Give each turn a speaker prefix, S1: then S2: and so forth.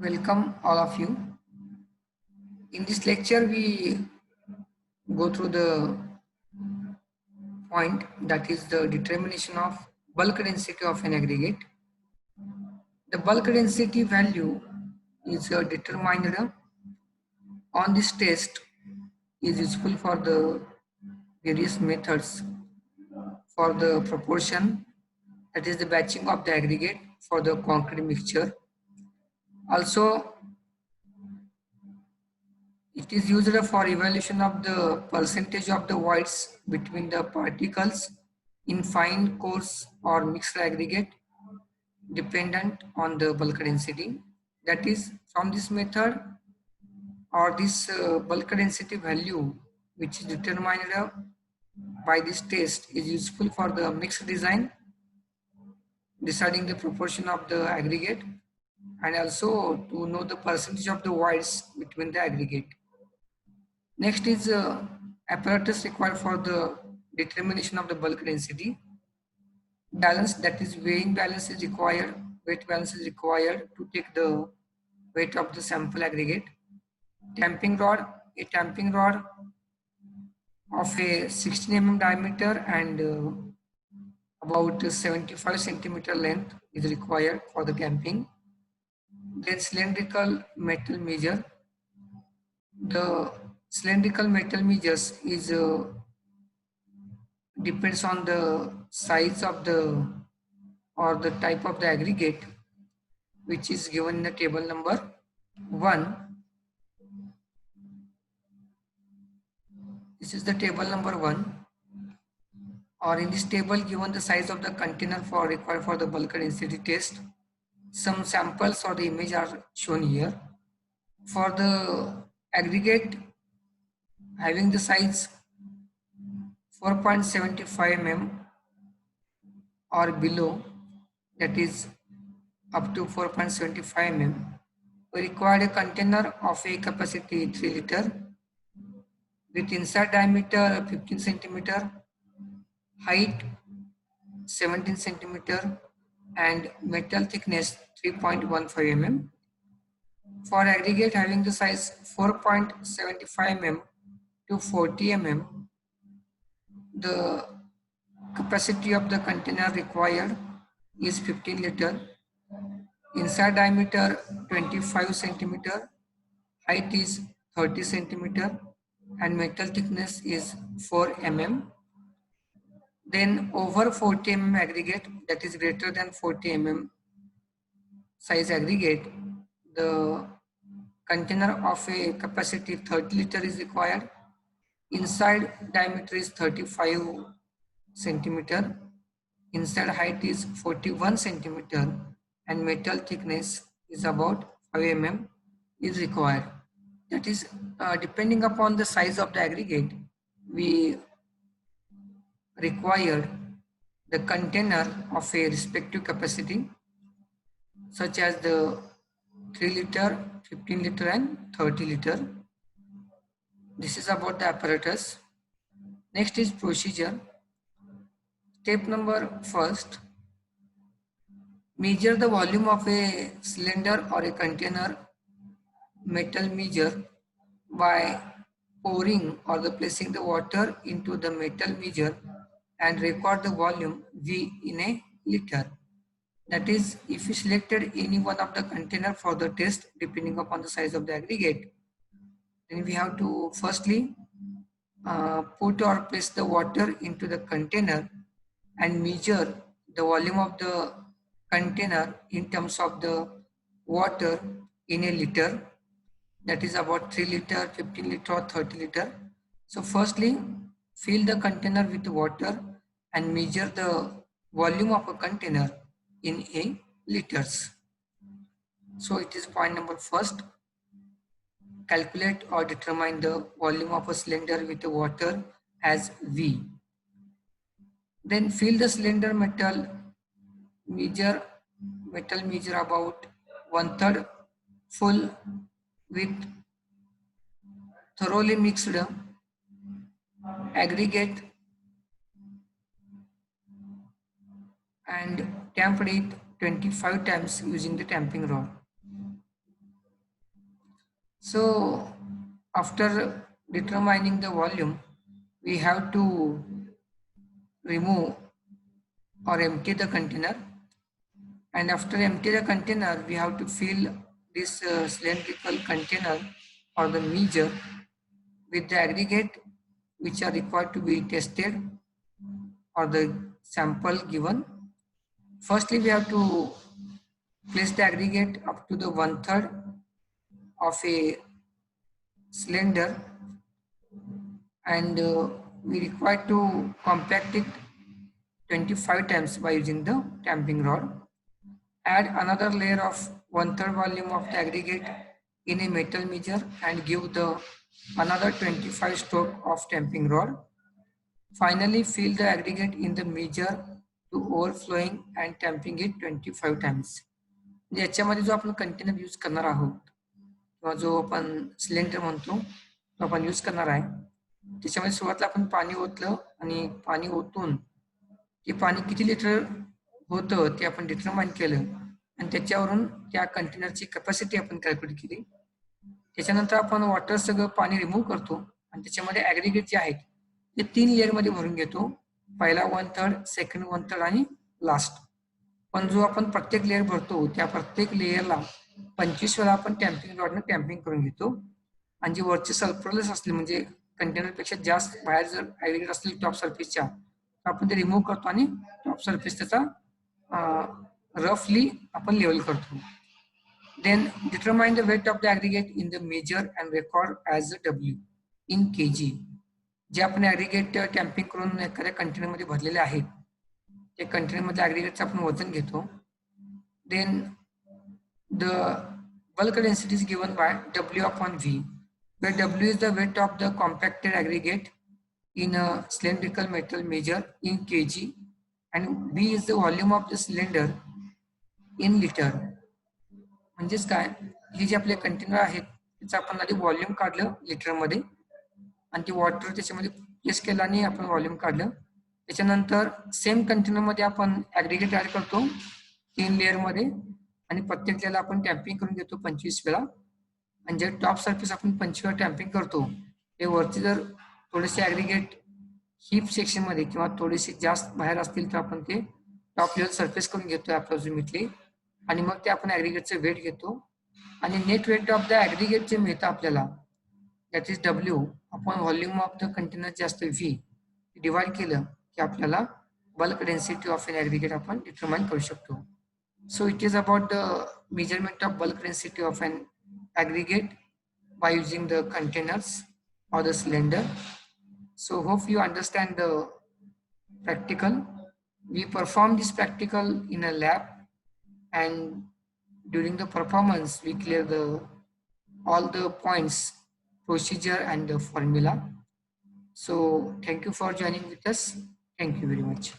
S1: Welcome all of you. In this lecture, we go through the point that is the determination of bulk density of an aggregate. The bulk density value is determined on this test is useful for the various methods for the proportion, that is the batching of the aggregate for the concrete mixture. Also, it is used for evaluation of the percentage of the voids between the particles in fine, coarse or mixed aggregate dependent on the bulk density. That is, from this method or this bulk density value which is determined by this test is useful for the mixed design, deciding the proportion of the aggregate and also to know the percentage of the voids between the aggregate. Next is apparatus required for the determination of the bulk density. Balance, that is weighing balance is required, weight balance is required to take the weight of the sample aggregate. Tamping rod, a tamping rod of a 16 mm diameter and about 75 centimeter length is required for the tamping. Then cylindrical metal measure. The cylindrical metal measures is depends on the size of the or the type of the aggregate which is given in the table number 1. This is the table number 1, or in this table given the size of the container for required for the bulk density test. Some samples or the image are shown here. For the aggregate having the size 4.75 mm or below, that is up to 4.75 mm, we required a container of a capacity 3 liter with inside diameter 15 centimeter, height 17 centimeter and metal thickness 3.15 mm. For aggregate having the size 4.75 mm to 40 mm, the capacity of the container required is 15 liter, inside diameter 25 centimeter, height is 30 centimeter and metal thickness is 4 mm. Then over 40 mm aggregate, that is greater than 40 mm size aggregate, the container of a capacity 30 liter is required. Inside diameter is 35 centimeter, inside height is 41 centimeter and metal thickness is about 5 mm is required. That is depending upon the size of the aggregate, we required the container of a respective capacity such as the 3 liter, 15 liter and 30 liter. This is about the apparatus. Next is procedure. Step number first, measure the volume of a cylinder or a container metal measure by pouring or the placing the water into the metal measure and record the volume V in a liter. That is, if you selected any one of the container for the test depending upon the size of the aggregate, then we have to firstly put or place the water into the container and measure the volume of the container in terms of the water in a liter, that is about 3 liter, 15 liter or 30 liter. So firstly, fill the container with water and measure the volume of a container in a liters. So it is point number first. Calculate or determine the volume of a cylinder with the water as V. Then fill the cylinder metal measure about 1/3 full with thoroughly mixed aggregate and tamped it 25 times using the tamping rod. So after determining the volume, we have to remove or empty the container, and after empty the container we have to fill this cylindrical container or the measure with the aggregate which are required to be tested or the sample given. Firstly, we have to place the aggregate up to the 1/3 of a cylinder, and we require to compact it 25 times by using the tamping rod. Add another layer of 1/3 volume of the aggregate in a metal measure and give the another 25 stroke of tamping rod. Finally, fill the aggregate in the measure to overflowing and tamping it 25 times. याच्यामध्ये जो आपण container use करणार आहोत किंवा जो आपण cylinder म्हणतो तो आपण यूज करणार आहे, त्याच्यामध्ये सुरुवातीला आपण पाणी ओतलं आणि पाणी ओतून ते पाणी किती लिटर होतं ते आपण डिटरमाइन केलं आणि त्याच्यावरून त्या कंटेनरची कॅपॅसिटी आपण कॅल्क्युलेट केली. त्याच्यानंतर आपण वॉटर सगळं पाणी रिमूव्ह करतो आणि त्याच्यामध्ये ॲग्रिगेट जे आहेत ते 3 लेअरमध्ये भरून घेतो. पहिला 1/3, सेकंड 1/3 आणि लास्ट. पण जो आपण प्रत्येक लेअर भरतो त्या प्रत्येक लेअरला 25 वेळा आपण टॅम्पिंग रॉडने टॅम्पिंग करून घेतो. आणि जे वरचे सल्फरलेस असले म्हणजे कंटेनरपेक्षा जास्त बाहेर जर ॲग्रिगेट असतील टॉप सरफेसच्या तर आपण ते रिमूव्ह करतो आणि टॉप सरफेस त्याचा रफली आपण लेवल करतो. Then determine the weight of the aggregate in the measure and record as a W in kg. जे आपण ॲग्रिगेट टॅम्पिंग करून एखाद्या कंटेनरमध्ये भरलेले आहेत त्या कंटेनरमधल्या ॲग्रिगेटचं आपण वजन घेतो. Then the bulk density is given by W upon V, where W is the weight of the compacted aggregate in a cylindrical metal measure in kg and V is the volume of the cylinder in liter. म्हणजेच काय, हे जे आपले container आहेत त्याचं आपण आधी volume काढलं लिटरमध्ये आणि ते वॉटर त्याच्यामध्ये प्लेस केलं आणि आपण व्हॉल्यूम काढलं. त्याच्यानंतर सेम कंटेनरमध्ये आपण ॲग्रिगेट ॲड करतो 3 लेअरमध्ये आणि प्रत्येक लेअरला आपण टॅम्पिंग करून घेतो 25 वेळा. आणि जे टॉप सरफेस आपण 25 वेळा टॅम्पिंग करतो ते वरती जर थोडेसे ॲग्रिगेट हिप सेक्शनमध्ये किंवा थोडेसे जास्त बाहेर असतील तर आपण ते टॉप लेवल सरफेस करून घेतो अप्रॉक्सिमेटली आणि मग ते आपण ॲग्रिगेटचं वेट घेतो आणि net weight of the aggregate जे मिळतं आपल्याला दॅट इज W आपण व्हॉल्यूम ऑफ द कंटेनर जे असतं V डिवाइड केलं की आपल्याला bulk density of an aggregate आपण डिटरमाइन करू शकतो. So it is about the measurement of bulk density of an aggregate by using the containers or the cylinder. So hope you understand the practical. We perform this practical in a lab and during the performance we clear all the points, procedure and the formula. So thank you for joining with us. Thank you very much.